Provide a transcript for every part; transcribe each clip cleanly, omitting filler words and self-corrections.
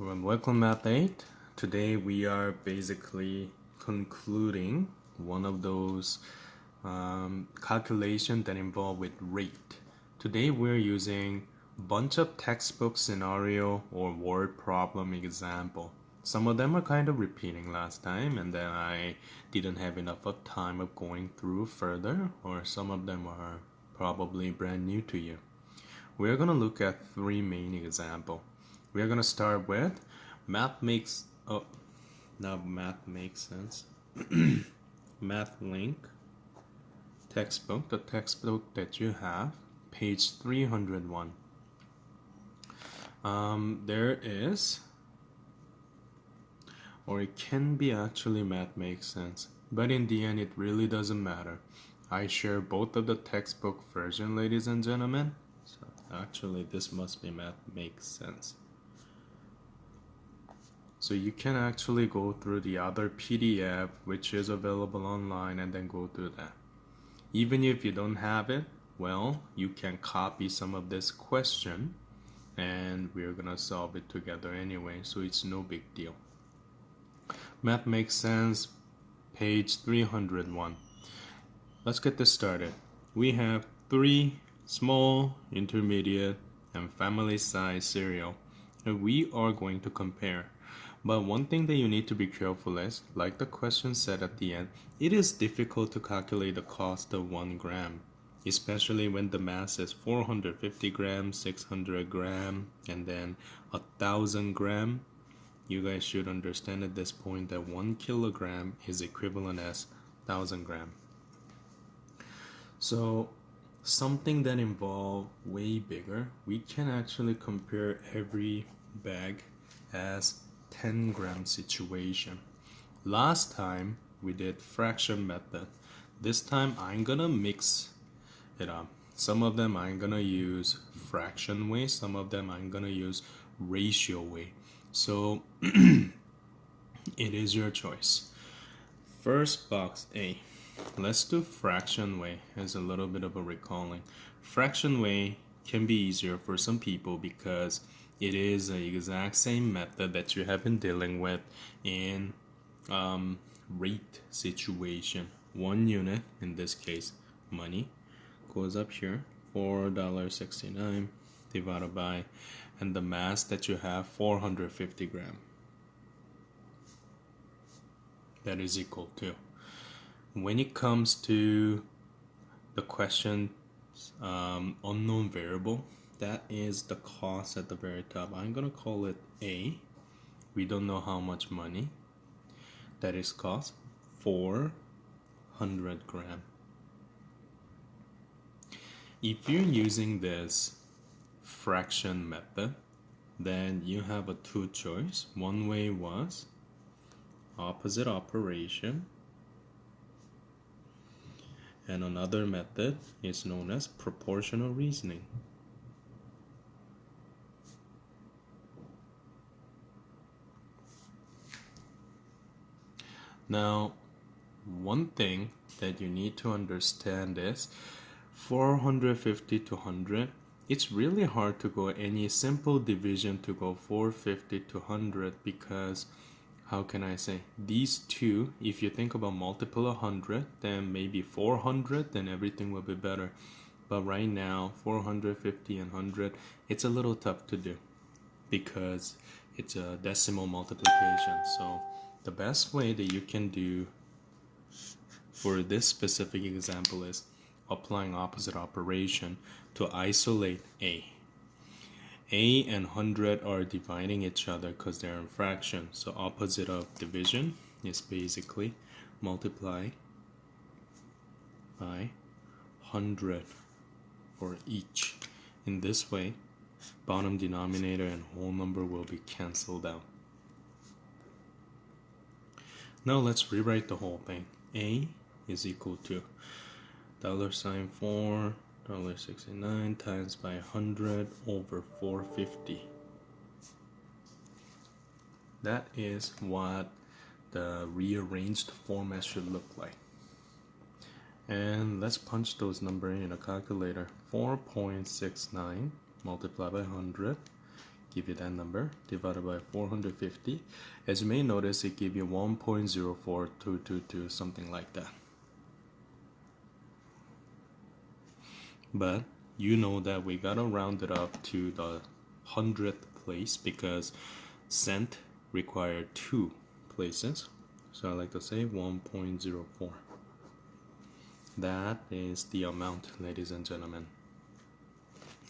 Welcome Math 8. Today we are basically concluding one of those calculations that involve with rate. Today we're using a bunch of textbook scenario or word problem example. Some of them are kind of repeating last time and then I didn't have enough of time of going through further, or some of them are probably brand new to you. We're going to look at three main examples. We're going to start with math makes sense. Math link textbook, the textbook that you have, page 301. There is, or it can be actually math makes sense, but in the end it really doesn't matter. I share both of the textbook version, ladies and gentlemen. So actually this must be math makes sense. So you can actually go through the other PDF which is available online and then go through that. Even if you don't have it, well, you can copy some of this question and we're gonna solve it together anyway, so it's no big deal. Math makes sense, page 301. Let's get this started. We have three small, intermediate, and family size cereal, and we are going to compare. But one thing that you need to be careful is, like the question said at the end, it is difficult to calculate the cost of 1 gram, especially when the mass is 450 grams, 600 gram, and then 1,000 gram. You guys should understand at this point that 1 kilogram is equivalent as 1,000 gram. So something that involves way bigger, we can actually compare every bag as 10 gram situation. Last time we did fraction method. This time I'm gonna mix it up. Some of them I'm gonna use fraction way, some of them I'm gonna use ratio way. So it is your choice. First box A. Let's do fraction way as a little bit of a recalling. Fraction way can be easier for some people because it is the exact same method that you have been dealing with in rate situation. 1 unit, in this case money, goes up here, $4.69 divided by, and the mass that you have, 450 gram. That is equal to. When it comes to the question unknown variable, that is the cost at the very top. I'm gonna call it A. We don't know how much money that is cost, 400 gram. If you're using this fraction method, then you have a two choice. One way was opposite operation, and another method is known as proportional reasoning. Now, one thing that you need to understand is 450 to 100, it's really hard to go any simple division to go 450 to 100 because, how can I say, these two, if you think about multiple of 100, then maybe 400, then everything will be better. But right now, 450 and 100, it's a little tough to do because it's a decimal multiplication. So the best way that you can do for this specific example is applying opposite operation to isolate A. A and 100 are dividing each other because they're in fraction. So opposite of division is basically multiply by 100 for each. In this way, bottom denominator and whole number will be cancelled out. Now let's rewrite the whole thing. A is equal to $4.69 times by 100 over 450. That is what the rearranged format should look like. And let's punch those numbers in a calculator. 4.69 multiplied by 100 give you that number, divided by 450. As you may notice, it gives you 1.04222, something like that. But you know that we gotta round it up to the 100th place because cent require 2 places. So I like to say 1.04. That is the amount, ladies and gentlemen.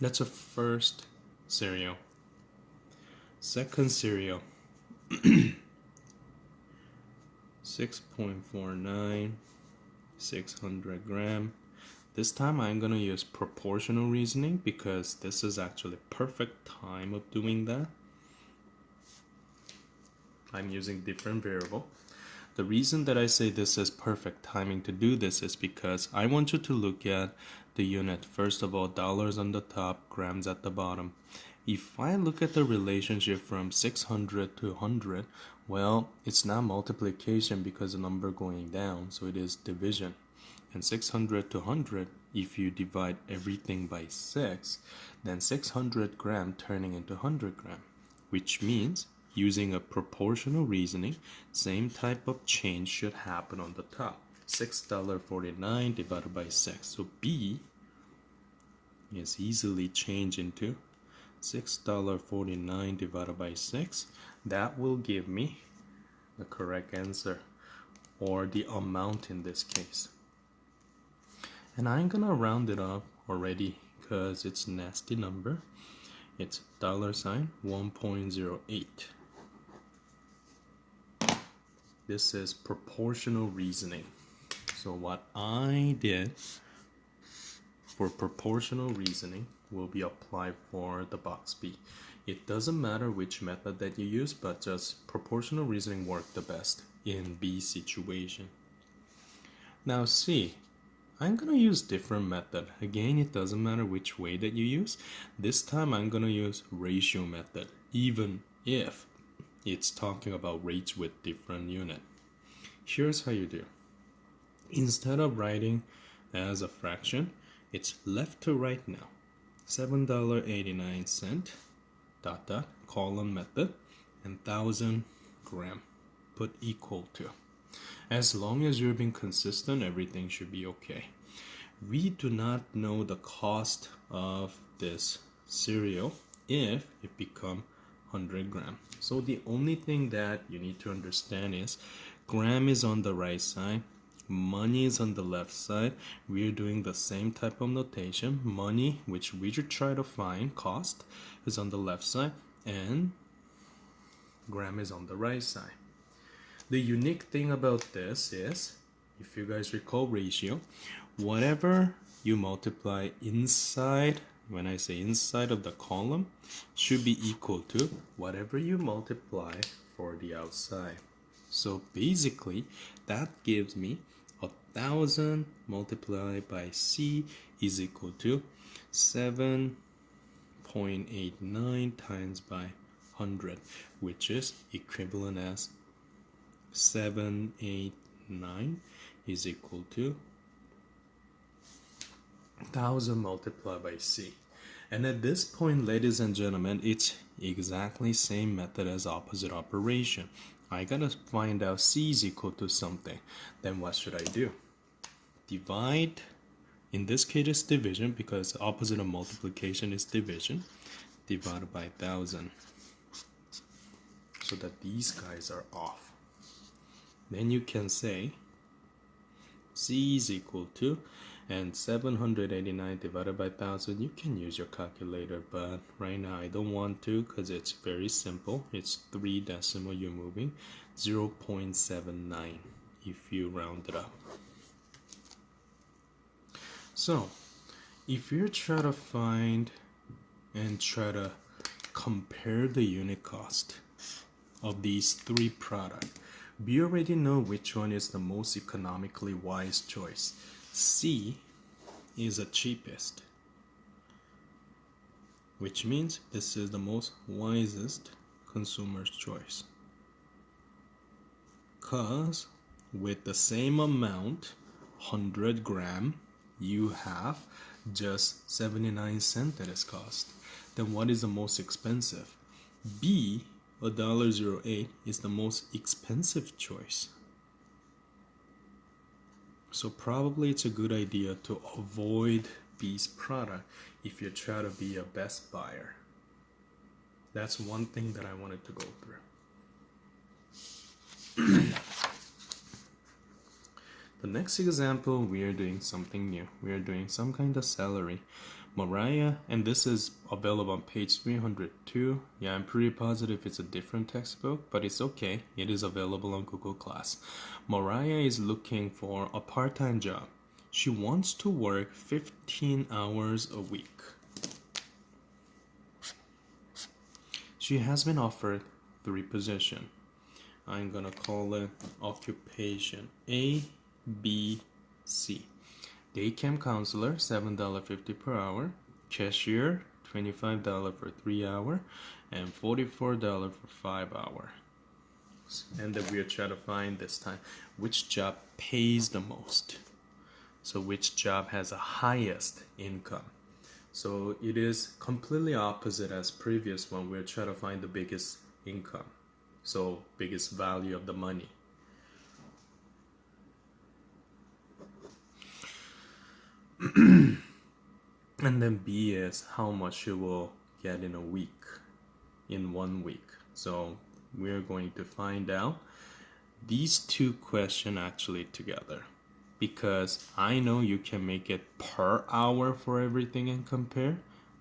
That's a first cereal. Second cereal, 6.49, 600 gram. This time I'm gonna use proportional reasoning because this is actually perfect time of doing that. I'm using different variable. The reason that I say this is perfect timing to do this is because I want you to look at the unit. First of all, dollars on the top, grams at the bottom. If I look at the relationship from 600 to 100, well, it's not multiplication because the number going down, so it is division. And 600 to 100, if you divide everything by 6, then 600 gram turning into 100 gram, which means using a proportional reasoning, same type of change should happen on the top. $6.49 divided by 6. So B is easily changed into $6.49 divided by 6. That will give me the correct answer, or the amount in this case. And I'm gonna round it up already because it's a nasty number. It's $1.08. This is proportional reasoning. So what I did for proportional reasoning will be applied for the box B. It doesn't matter which method that you use, but just proportional reasoning worked the best in B situation. Now C, I'm gonna use different method. Again, it doesn't matter which way that you use. This time I'm gonna use ratio method, even if it's talking about rates with different unit. Here's how you do. Instead of writing as a fraction, it's left to right now. $7.89 dot dot column method and 1,000 gram put equal to. As long as you're being consistent, everything should be okay. We do not know the cost of this cereal if it become 100 gram. So the only thing that you need to understand is gram is on the right side, money is on the left side. We're doing the same type of notation. Money, which we should try to find, cost, is on the left side, and gram is on the right side. The unique thing about this is, if you guys recall ratio, whatever you multiply inside, when I say inside of the column, should be equal to whatever you multiply for the outside. So basically, that gives me 1,000 multiplied by C is equal to 7.89 times by 100, which is equivalent as 789 is equal to 1,000 multiplied by C. And at this point, ladies and gentlemen, it's exactly same method as opposite operation. I gotta find out C is equal to something. Then what should I do? Divide. In this case, it's division because opposite of multiplication is division. Divided by 1,000. So that these guys are off. Then you can say C is equal to, and 789 divided by 1,000, you can use your calculator, but right now I don't want to because it's very simple. It's 3 decimal you're moving, 0.79 if you round it up. So if you try to find and try to compare the unit cost of these 3 products, we already know which one is the most economically wise choice. C is the cheapest, which means this is the most wisest consumer's choice. Because with the same amount, 100 gram, you have just 79 cents that is cost. Then what is the most expensive? B, $1.08 is the most expensive choice. So probably it's a good idea to avoid B's product if you try to be a best buyer. That's one thing that I wanted to go through. The next example, we are doing something new. We are doing some kind of salary. Mariah, and this is available on page 302. Yeah, I'm pretty positive it's a different textbook, but it's okay. It is available on Google Class. Mariah is looking for a part-time job. She wants to work 15 hours a week. She has been offered 3 positions. I'm gonna call it occupation A, B, C. Day camp counselor, $7.50 per hour. Cashier, $25 for 3 hours, and $44 for 5 hours. And then we'll try to find this time which job pays the most. So which job has the highest income. So it is completely opposite as previous one. We'll try to find the biggest income. So biggest value of the money. And then B is how much you will get in a week, in 1 week. So we're going to find out these 2 questions actually together, because I know you can make it per hour for everything and compare,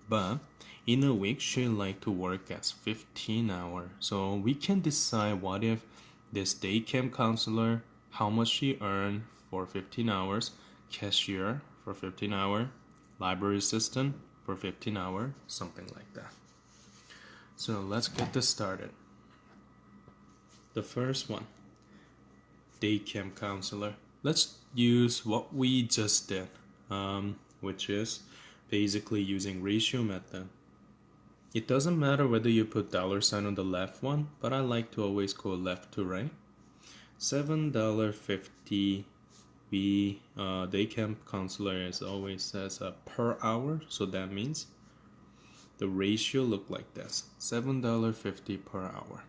but in a week she like to work as 15 hours. So we can decide what if this day camp counselor, how much she earned for 15 hours, cashier for 15 hours, library assistant for 15 hours, something like that. So let's get this started. The first one, day camp counselor. Let's use what we just did, which is basically using ratio method. It doesn't matter whether you put $sign on the left one, but I like to always go left to right. $7.50. Day camp counselor is always says per hour, so that means the ratio look like this: $7.50 per hour.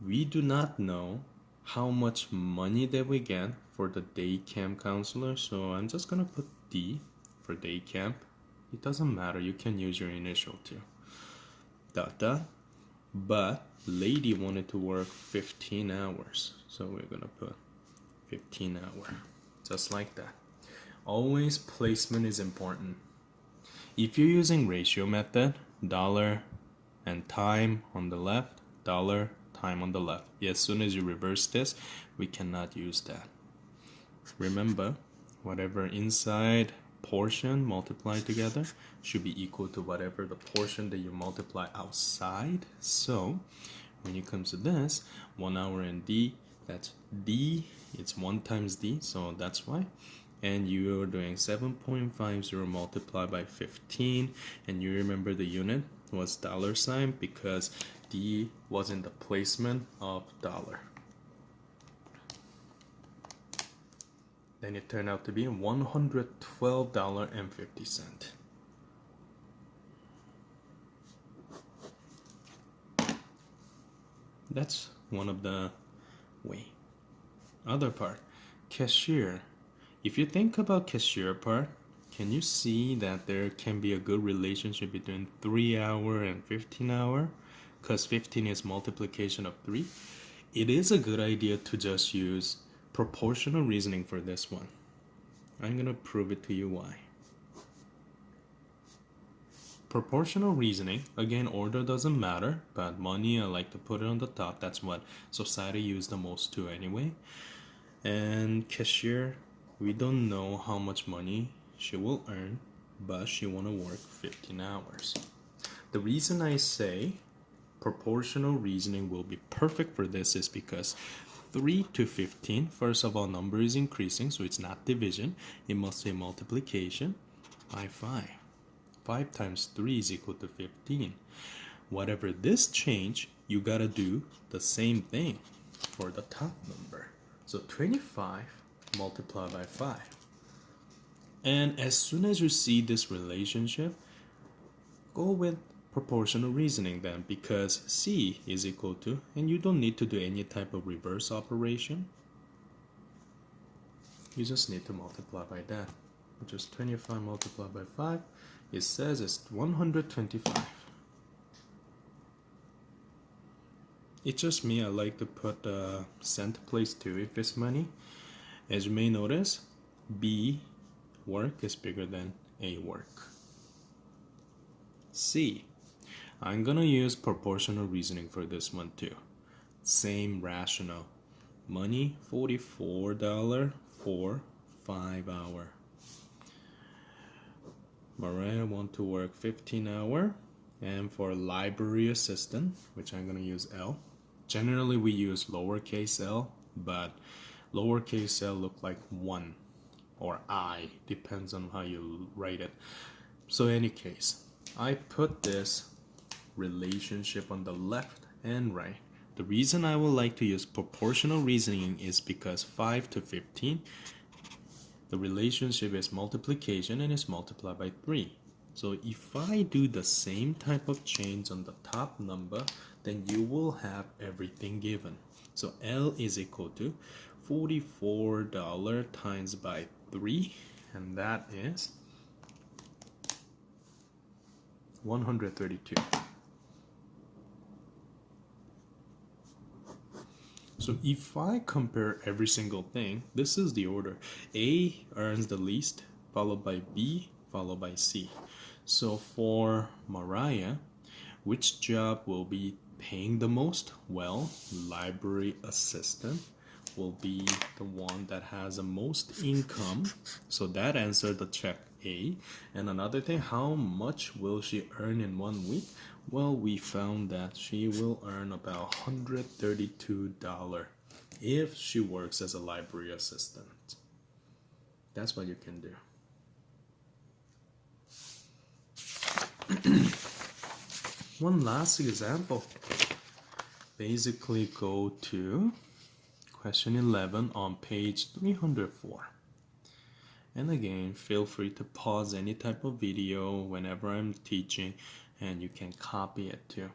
We do not know how much money that we get for the day camp counselor, so I'm just gonna put D for day camp. It doesn't matter, you can use your initial too. But lady wanted to work 15 hours, so we're gonna put 15 hours, just like that. Always placement is important. If you're using ratio method, dollar and time on the left, dollar, time on the left. As soon as you reverse this, we cannot use that. Remember, whatever inside portion multiplied together should be equal to whatever the portion that you multiply outside. So when it comes to this, 1 hour in D, that's D, it's 1 times D, so that's why. And you are doing 7.50 multiplied by 15, and you remember the unit was $sign because D was in the placement of dollar. Then it turned out to be $112.50. That's one of the way. Other part, cashier. If you think about cashier part, can you see that there can be a good relationship between 3 hour and 15 hour? Because 15 is multiplication of 3. It is a good idea to just use proportional reasoning for this one. I'm going to prove it to you why. Proportional reasoning, again, order doesn't matter, but money, I like to put it on the top. That's what society uses the most too anyway. And cashier, we don't know how much money she will earn, but she want to work 15 hours. The reason I say proportional reasoning will be perfect for this is because 3 to 15, first of all, number is increasing, so it's not division. It must be multiplication by 5. 5 times 3 is equal to 15. Whatever this change, you gotta do the same thing for the top number. So 25 multiplied by 5. And as soon as you see this relationship, go with proportional reasoning then, because C is equal to, and you don't need to do any type of reverse operation. You just need to multiply by that, which is 25 multiplied by 5. It says it's 125. It's just me, I like to put cent place too if it's money. As you may notice, B work is bigger than A work. C, I'm gonna use proportional reasoning for this one too. Same rationale. Money, $44 for 5 hours. Mariah want to work 15 hours. And for library assistant, which I'm gonna use L. Generally we use lowercase l, but lowercase l look like 1 or I, depends on how you write it. So in any case, I put this relationship on the left and right. The reason I would like to use proportional reasoning is because 5 to 15, the relationship is multiplication and is multiplied by 3. So if I do the same type of change on the top number, then you will have everything given. So L is equal to $44 times by 3, and that is 132. So if I compare every single thing, this is the order. A earns the least, followed by B, followed by C. So for Mariah, which job will be paying the most? Well, library assistant will be the one that has the most income. So that answered the check A. And another thing, how much will she earn in 1 week? Well, we found that she will earn about $132 if she works as a library assistant. That's what you can do. One last example. Basically go to question 11 on page 304. And again, feel free to pause any type of video whenever I'm teaching, and you can copy it too.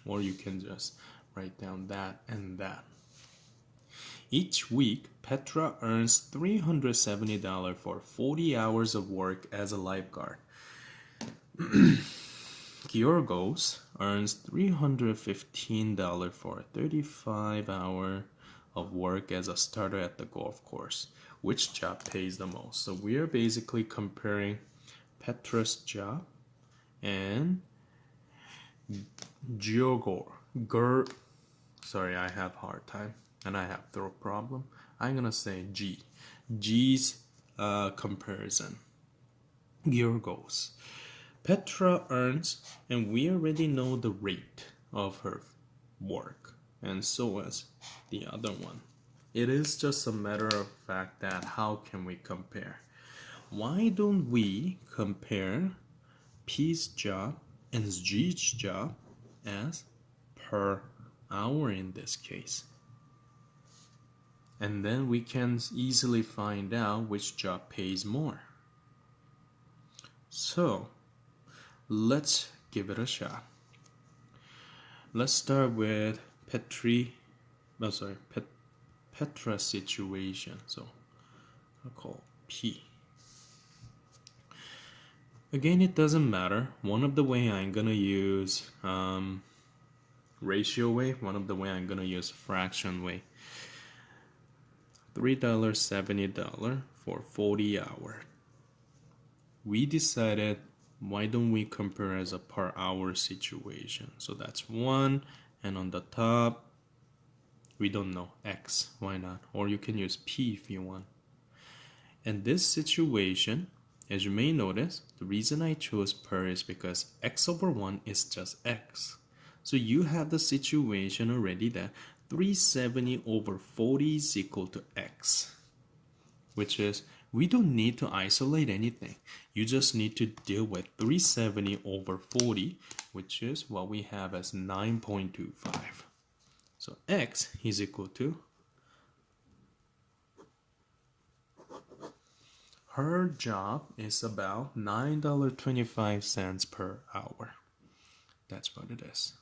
Or you can just write down that and that. Each week, Petra earns $370 for 40 hours of work as a lifeguard. Georgos earns $315 for 35 hours of work as a starter at the golf course. Which job pays the most? So we are basically comparing Petra's job and sorry, I have hard time and I have throat problem. I'm gonna say G's comparison. Georgos. Petra earns, and we already know the rate of her work, and so is the other one. It is just a matter of fact that how can we compare? Why don't we compare P's job and G's job as per hour in this case? And then we can easily find out which job pays more. So let's give it a shot. Let's start with Petra's situation. So I'll call P. Again, it doesn't matter. One of the way I'm gonna use ratio way. One of the way I'm gonna use fraction way. $3.70 for 40 hours. We decided, why don't we compare as a per hour situation? So that's 1, and on the top we don't know X. Why not? Or you can use P if you want. And this situation, as you may notice, the reason I chose per is because X over 1 is just X. So you have the situation already that 370 over 40 is equal to X, which is, we don't need to isolate anything. You just need to deal with 370 over 40, which is what we have as 9.25. So X is equal to, her job is about $9.25 per hour. That's what it is.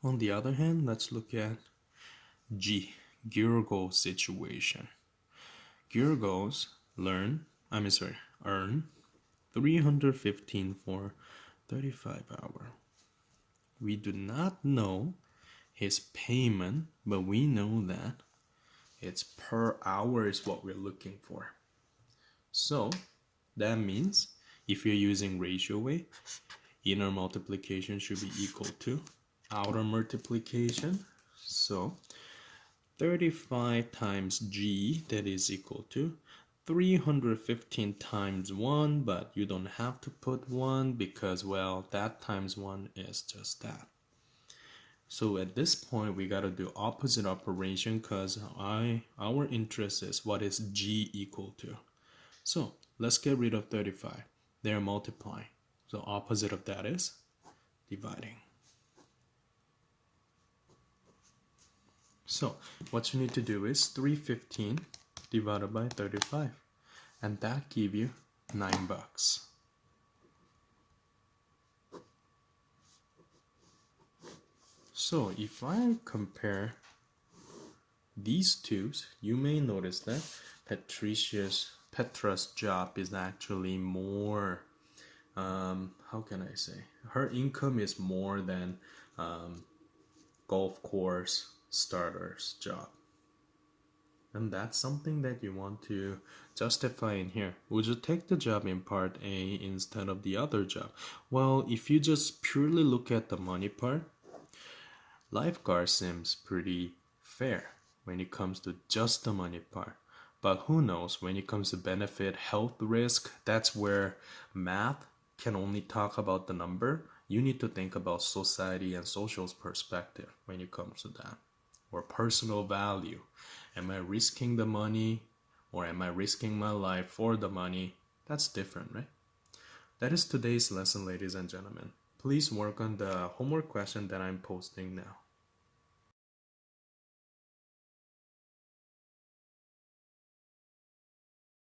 On the other hand, let's look at G, Georgos situation. Georgos earn 315 for 35 hours. We do not know his payment, but we know that it's per hour is what we're looking for. So that means if you're using ratio way, inner multiplication should be equal to outer multiplication. So 35 times G, that is equal to 315 times 1, but you don't have to put 1 because, well, that times 1 is just that. So at this point, we got to do opposite operation because our interest is what is G equal to. So let's get rid of 35. They're multiplying. So opposite of that is dividing. So what you need to do is 315 divided by 35. And that gives you $9. So if I compare these two, you may notice that Petra's job is actually more, how can I say? Her income is more than golf course starter's job. And that's something that you want to justify in here. Would you take the job in part A instead of the other job? Well, if you just purely look at the money part, lifeguard seems pretty fair when it comes to just the money part. But who knows, when it comes to benefit, health risk, that's where math can only talk about the number. You need to think about society and social perspective when it comes to that. Or personal value. Am I risking the money or am I risking my life for the money? That's different, right? That is today's lesson, ladies and gentlemen. Please work on the homework question that I'm posting now.